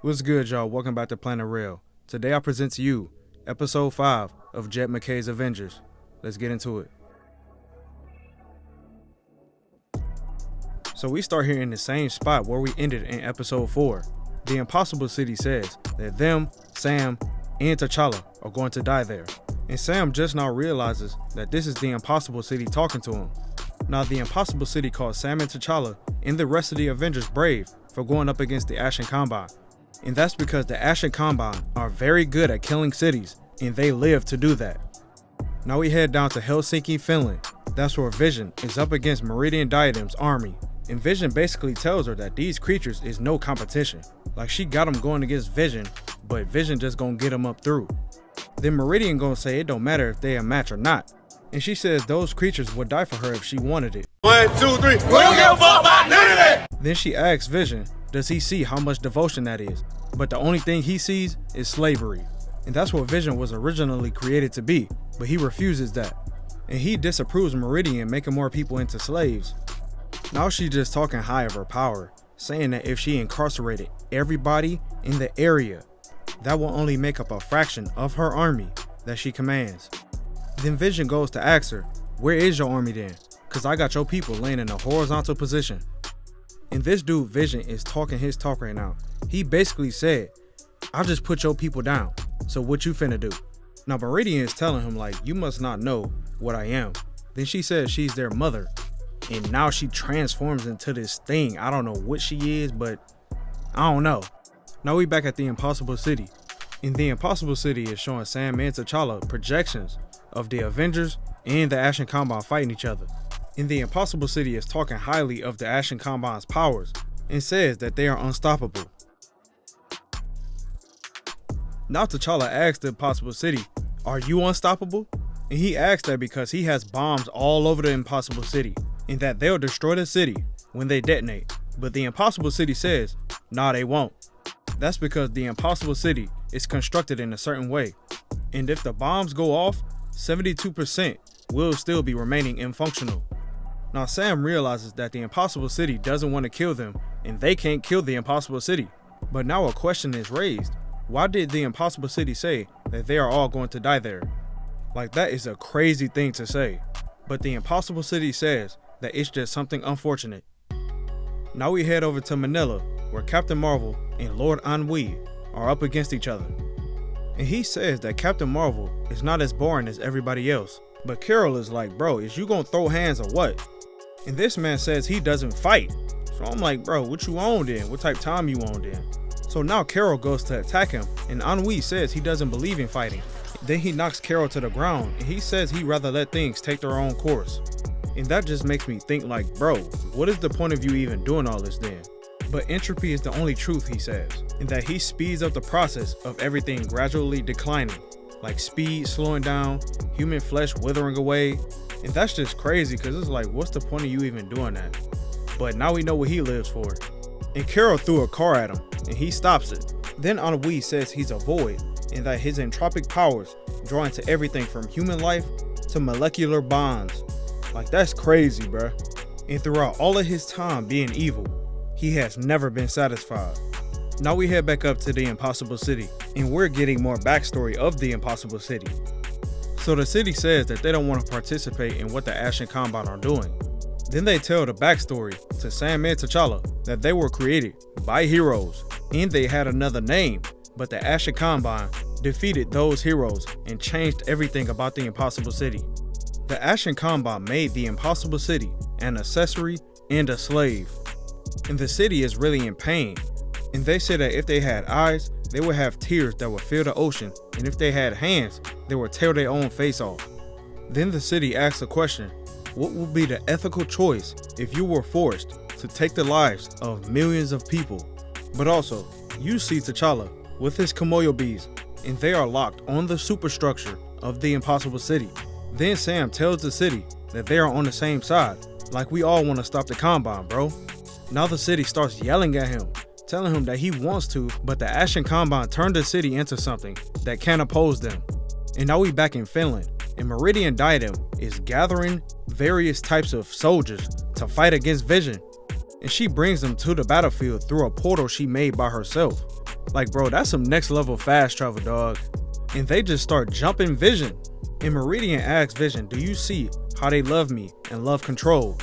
What's good, y'all? Welcome back to Planet Rell. Today I present to you episode 5 of MacKay's Avengers. Let's get into it. So we start here in the same spot where we ended in episode 4. The Impossible City says that them, Sam, and T'Challa are going to die there. And Sam just now realizes that this is the Impossible City talking to him. Now the Impossible City calls Sam and T'Challa and the rest of the Avengers brave for going up against the Ashen Combine. And that's because the Ashen Combine are very good at killing cities, and they live to do that. Now we head down to Helsinki, Finland. That's where Vision is up against Meridian Diadem's army. And Vision basically tells her that these creatures is no competition. Like she got them going against Vision, but Vision just gonna get them up through. Then Meridian gonna say it don't matter if they a match or not. And she says those creatures would die for her if she wanted it. 1, 2, 3. We don't give a fuck about none of that. Then she asks Vision, does he see how much devotion that is? But the only thing he sees is slavery. And that's what Vision was originally created to be, but he refuses that. And he disapproves Meridian making more people into slaves. Now she's just talking high of her power, saying that if she incarcerated everybody in the area, that will only make up a fraction of her army that she commands. Then Vision goes to ask her, where is your army then? Cause I got your people laying in a horizontal position. And this dude Vision is talking his talk right now. He basically said, I just put your people down, so what you finna do? Now Meridian is telling him like, you must not know what I am. Then she says she's their mother. And now she transforms into this thing. I don't know what she is, but I don't know. Now we back at the Impossible City. And the Impossible City is showing Sam and T'Challa projections of the Avengers and the Ashen Combine fighting each other. And the Impossible City is talking highly of the Ashen Combine's powers and says that they are unstoppable. Now T'Challa asks the Impossible City, are you unstoppable? And he asks that because he has bombs all over the Impossible City and that they'll destroy the city when they detonate. But the Impossible City says, nah, they won't. That's because the Impossible City is constructed in a certain way. And if the bombs go off, 72% will still be remaining infunctional. Now Sam realizes that the Impossible City doesn't want to kill them and they can't kill the Impossible City. But now a question is raised. Why did the Impossible City say that they are all going to die there? Like that is a crazy thing to say. But the Impossible City says that it's just something unfortunate. Now we head over to Manila where Captain Marvel and Lord Ennui are up against each other. And he says that Captain Marvel is not as boring as everybody else. But Carol is like, bro, is you gonna throw hands or what? And this man says he doesn't fight. So I'm like, bro, what you on then? What type time you on then? So now Carol goes to attack him and Ennui says he doesn't believe in fighting. Then he knocks Carol to the ground and he says he'd rather let things take their own course. And that just makes me think like, bro, what is the point of you even doing all this then? But entropy is the only truth, he says, and that he speeds up the process of everything gradually declining, like speed slowing down, human flesh withering away. And that's just crazy because it's like, what's the point of you even doing that? But now we know what he lives for. And Carol threw a car at him and he stops it. Then Ennui says he's a void and that his entropic powers draw into everything from human life to molecular bonds. Like that's crazy, bruh. And throughout all of his time being evil, he has never been satisfied. Now we head back up to the Impossible City and we're getting more backstory of the Impossible City. So the city says that they don't want to participate in what the Ashen Combine are doing. Then they tell the backstory to Sam and T'Challa that they were created by heroes and they had another name, but the Ashen Combine defeated those heroes and changed everything about the Impossible City. The Ashen Combine made the Impossible City an accessory and a slave. And the city is really in pain. And they say that if they had eyes, they would have tears that would fill the ocean. And if they had hands, they would tear their own face off. Then the city asks a question. What would be the ethical choice if you were forced to take the lives of millions of people? But also, you see T'Challa with his Komoyo bees, and they are locked on the superstructure of the Impossible City. Then Sam tells the city that they are on the same side, like we all want to stop the Combine, bro. Now the city starts yelling at him, telling him that he wants to, but the Ashen Combine turned the city into something that can't oppose them. And now we back in Finland, and Meridian Diadem is gathering various types of soldiers to fight against Vision. And she brings them to the battlefield through a portal she made by herself. Like, bro, that's some next level fast travel, dog. And they just start jumping Vision. And Meridian asks Vision, do you see how they love me and love control?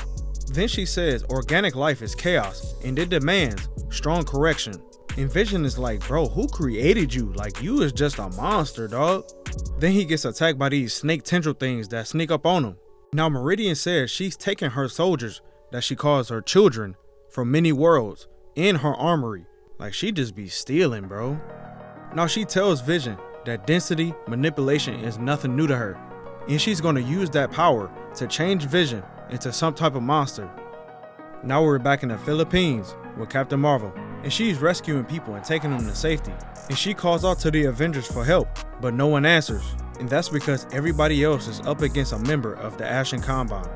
Then she says organic life is chaos and it demands strong correction. And Vision is like, bro, who created you? Like, you is just a monster, dog. Then he gets attacked by these snake tendril things that sneak up on him. Now Meridian says she's taking her soldiers, that she calls her children, from many worlds in her armory. Like, she just be stealing, bro. Now she tells Vision that density manipulation is nothing new to her, and she's going to use that power to change Vision into some type of monster. Now we're back in the Philippines with Captain Marvel, and she's rescuing people and taking them to safety. And she calls out to the Avengers for help, but no one answers. And that's because everybody else is up against a member of the Ashen Combine.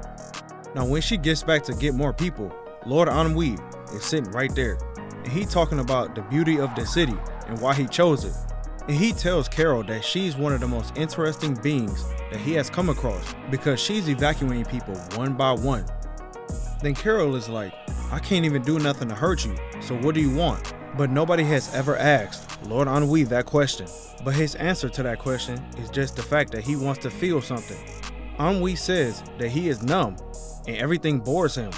Now when she gets back to get more people, Lord Ennui is sitting right there. And he talking about the beauty of the city and why he chose it. And he tells Carol that she's one of the most interesting beings that he has come across because she's evacuating people one by one. Then Carol is like, I can't even do nothing to hurt you, so what do you want? But nobody has ever asked Lord Ennui that question. But his answer to that question is just the fact that he wants to feel something. Ennui says that he is numb and everything bores him.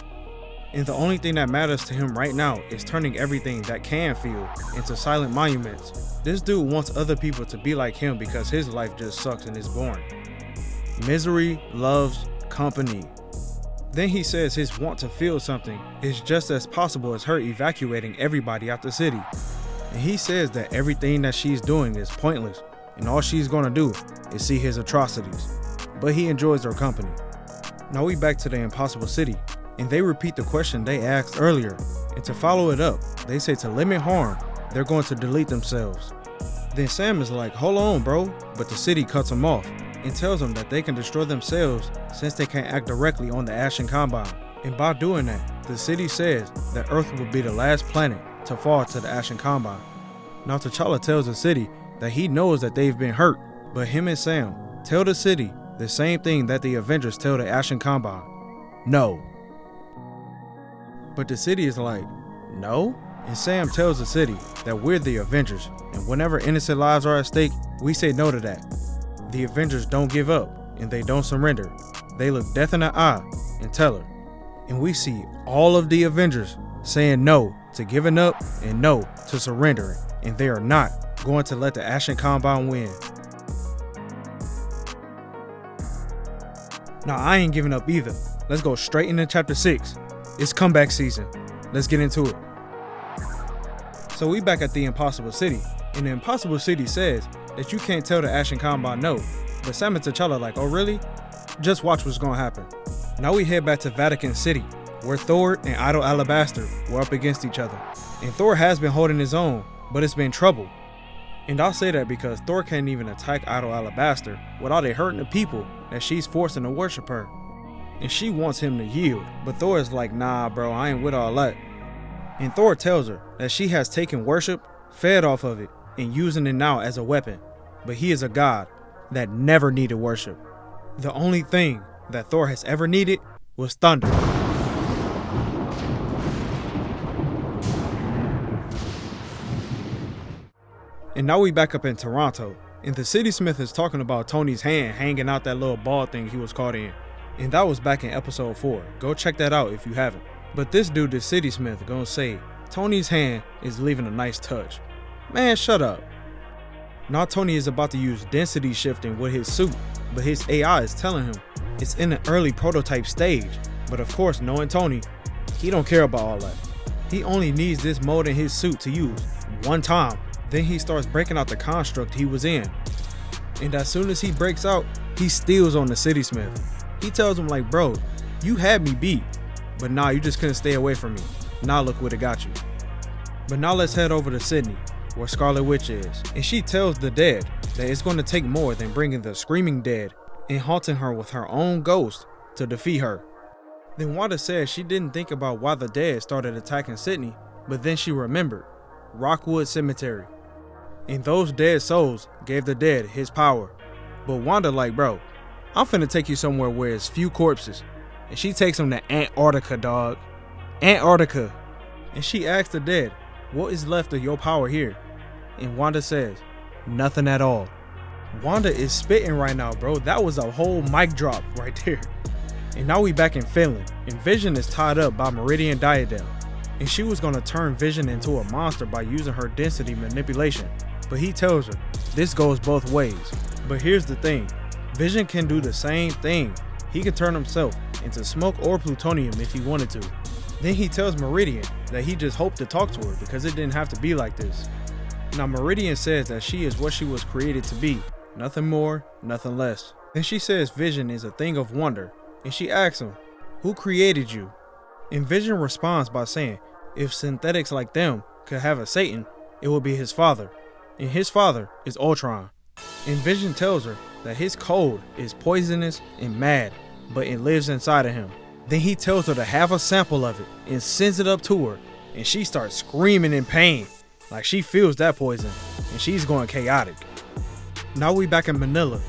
And the only thing that matters to him right now is turning everything that can feel into silent monuments. This dude wants other people to be like him because his life just sucks and is boring. Misery loves company. Then he says his want to feel something is just as possible as her evacuating everybody out the city. And he says that everything that she's doing is pointless and all she's gonna do is see his atrocities. But he enjoys her company. Now we back to the Impossible City, and they repeat the question they asked earlier. And to follow it up, they say to limit harm, they're going to delete themselves. Then Sam is like, hold on, bro. But the city cuts them off and tells them that they can destroy themselves since they can't act directly on the Ashen Combine. And by doing that, the city says that Earth will be the last planet to fall to the Ashen Combine. Now T'Challa tells the city that he knows that they've been hurt, but him and Sam tell the city the same thing that the Avengers tell the Ashen Combine. No. But the city is like, no? And Sam tells the city that we're the Avengers, and whenever innocent lives are at stake, we say no to that. The Avengers don't give up, and they don't surrender. They look death in the eye and tell her. And we see all of the Avengers saying no to giving up and no to surrendering, and they are not going to let the Ashen Combine win. Now I ain't giving up either. Let's go straight into chapter 6. It's comeback season. Let's get into it. So we back at the Impossible City, and the Impossible City says that you can't tell the Ashen Combine no, but Sam and T'Challa like, oh really? Just watch what's gonna happen. Now we head back to Vatican City, where Thor and Idol Alabaster were up against each other. And Thor has been holding his own, but it's been trouble. And I'll say that because Thor can't even attack Idol Alabaster without it hurting the people that she's forcing to worship her. And she wants him to yield, but Thor is like, nah bro, I ain't with all that. And Thor tells her that she has taken worship, fed off of it, and using it now as a weapon. But he is a god that never needed worship. The only thing that Thor has ever needed was thunder. And now we back up in Toronto, and the City Smith is talking about Tony's hand hanging out that little ball thing he was caught in. And that was back in episode 4. Go check that out if you haven't. But this dude, the City Smith, gonna say Tony's hand is leaving a nice touch. Man, shut up. Now Tony is about to use density shifting with his suit, but his AI is telling him it's in an early prototype stage. But of course, knowing Tony, he don't care about all that. He only needs this mode in his suit to use one time. Then he starts breaking out the construct he was in. And as soon as he breaks out, he steals on the City Smith. He tells him like, bro, you had me beat, but nah, you just couldn't stay away from me. Now look what it got you. But now let's head over to Sydney, where Scarlet Witch is. And she tells the dead that it's going to take more than bringing the screaming dead and haunting her with her own ghost to defeat her. Then Wanda says she didn't think about why the dead started attacking Sydney, but then she remembered Rockwood Cemetery. And those dead souls gave the dead his power. But Wanda like, bro, I'm finna take you somewhere where it's few corpses. And she takes him to Antarctica, dog. Antarctica. And she asks the dead, what is left of your power here? And Wanda says, nothing at all. Wanda is spitting right now, bro. That was a whole mic drop right there. And now we back in Finland, and Vision is tied up by Meridian Diadem. And she was gonna turn Vision into a monster by using her density manipulation. But he tells her, this goes both ways. But here's the thing, Vision can do the same thing. He can turn himself into smoke or plutonium if he wanted to. Then he tells Meridian that he just hoped to talk to her because it didn't have to be like this. Now Meridian says that she is what she was created to be, nothing more, nothing less. Then she says Vision is a thing of wonder, and she asks him, who created you? And Vision responds by saying, if synthetics like them could have a Satan, it would be his father, and his father is Ultron. And Vision tells her that his code is poisonous and mad, but it lives inside of him. Then he tells her to have a sample of it and sends it up to her, and she starts screaming in pain, like she feels that poison, and she's going chaotic. Now we back in Manila,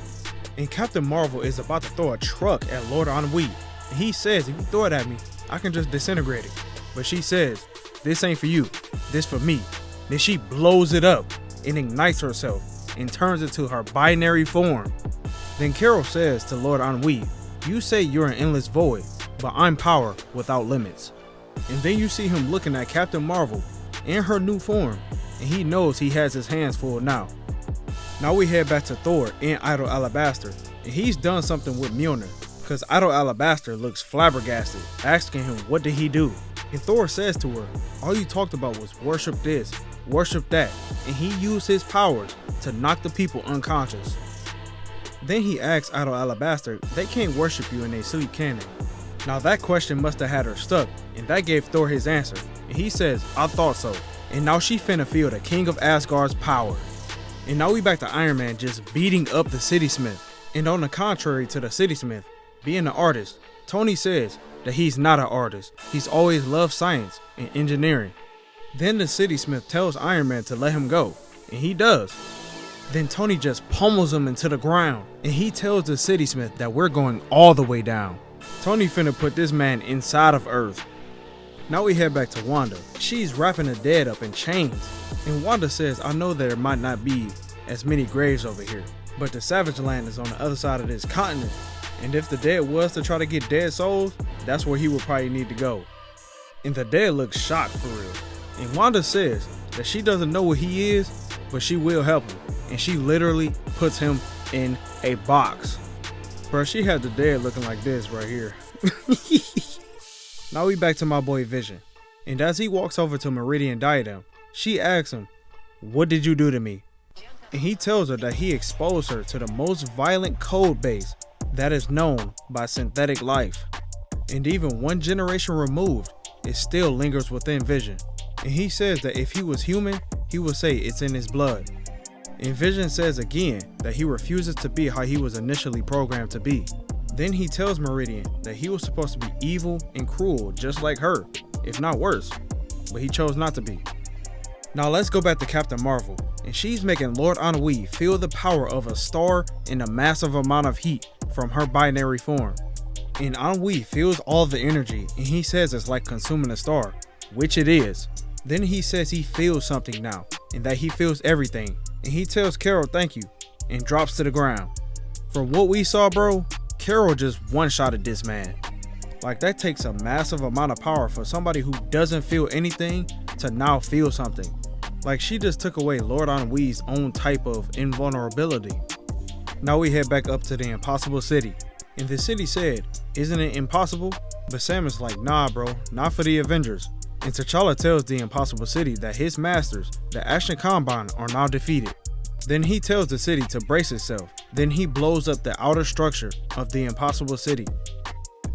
and Captain Marvel is about to throw a truck at Lord Ennui, and he says if you throw it at me, I can just disintegrate it. But she says, this ain't for you, this for me. Then she blows it up and ignites herself and turns into her binary form. Then Carol says to Lord Ennui, you say you're an endless void, but I'm power without limits. And then you see him looking at Captain Marvel in her new form, and he knows he has his hands full now. Now we head back to Thor in Idol Alabaster, and he's done something with Mjolnir, because Idol Alabaster looks flabbergasted, asking him what did he do. And Thor says to her, all you talked about was worship this, worship that, and he used his powers to knock the people unconscious. Then he asks Idol Alabaster, they can't worship you in their sleep, can they? Now that question must have had her stuck, and that gave Thor his answer, and he says, I thought so. And now she finna feel the King of Asgard's power. And now we back to Iron Man just beating up the City Smith. And on the contrary to the City Smith being an artist, Tony says that he's not an artist. He's always loved science and engineering. Then the City Smith tells Iron Man to let him go, and he does. Then Tony just pummels him into the ground, and he tells the City Smith that we're going all the way down. Tony finna put this man inside of Earth. Now we head back to Wanda. She's wrapping the dead up in chains, and Wanda says, I know there might not be as many graves over here, but the Savage Land is on the other side of this continent, and if the dead was to try to get dead souls, that's where he would probably need to go. And the dead looks shocked for real. And Wanda says that she doesn't know what he is, but she will help him, and she literally puts him in a box. Bro, she had the dead looking like this right here. Now we back to my boy Vision, and as he walks over to Meridian Diadem, she asks him, what did you do to me? And he tells her that he exposed her to the most violent code base that is known by synthetic life. And even one generation removed, it still lingers within Vision. And he says that if he was human, he would say it's in his blood. And Vision says again that he refuses to be how he was initially programmed to be. Then he tells Meridian that he was supposed to be evil and cruel just like her, if not worse, but he chose not to be. Now let's go back to Captain Marvel, and she's making Lord Ennui feel the power of a star and a massive amount of heat from her binary form. And Ennui feels all the energy, and he says it's like consuming a star, which it is. Then he says he feels something now, and that he feels everything, and he tells Carol thank you, and drops to the ground. From what we saw, bro, Carol just one-shotted this man. Like, that takes a massive amount of power for somebody who doesn't feel anything to now feel something. Like, she just took away Lord Ennui's own type of invulnerability. Now we head back up to the Impossible City, and the city said, isn't it impossible? But Sam is like, nah bro, not for the Avengers. And T'Challa tells the Impossible City that his masters, the Action Combine, are now defeated. Then he tells the city to brace itself. Then he blows up the outer structure of the Impossible City.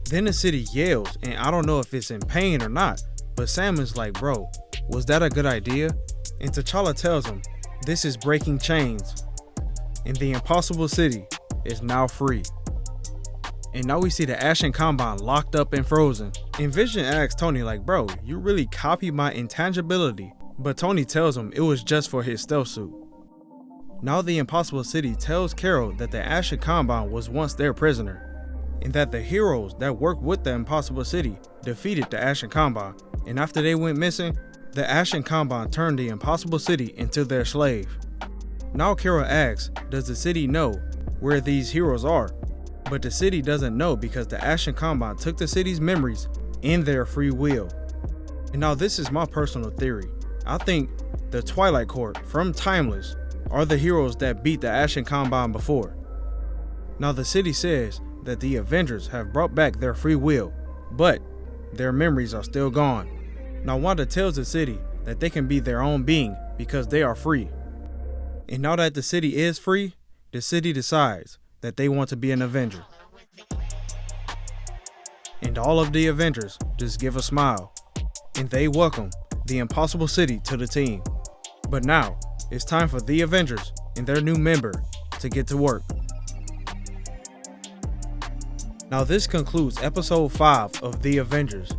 Then the city yells, and I don't know if it's in pain or not, but Sam is like, bro, was that a good idea? And T'Challa tells him, this is breaking chains. And the Impossible City is now free. And now we see the Action Combine locked up and frozen. And Vision asks Tony like, bro, you really copied my intangibility. But Tony tells him it was just for his stealth suit. Now the Impossible City tells Carol that the Action Combine was once their prisoner, and that the heroes that worked with the Impossible City defeated the Action Combine, and after they went missing, The Ashen Combine turned the impossible city into their slave. Now Carol asks, does the city know where these heroes are? But the city doesn't know because the Ashen Combine took the city's memories in their free will. And now this is my personal theory. I think the Twilight Court from Timeless are the heroes that beat the Ashen Combine before. Now the city says that the Avengers have brought back their free will, but their memories are still gone. Now Wanda tells the city that they can be their own being because they are free. And now that the city is free, the city decides that they want to be an Avenger. And all of the Avengers just give a smile, and they welcome the impossible city to the team. But now, it's time for the Avengers and their new member to get to work. Now this concludes episode 5 of The Avengers.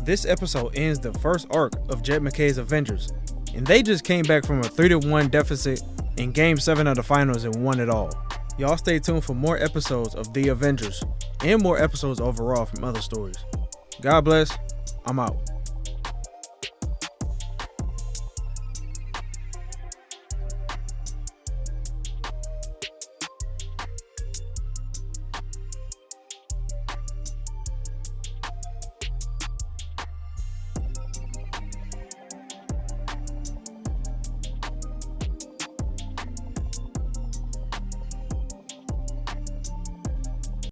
This episode ends the first arc of Jet MacKay's Avengers, and they just came back from a 3-1 deficit in Game 7 of the finals and won it all. Y'all stay tuned for more episodes of The Avengers and more episodes overall from other stories. God bless. I'm out.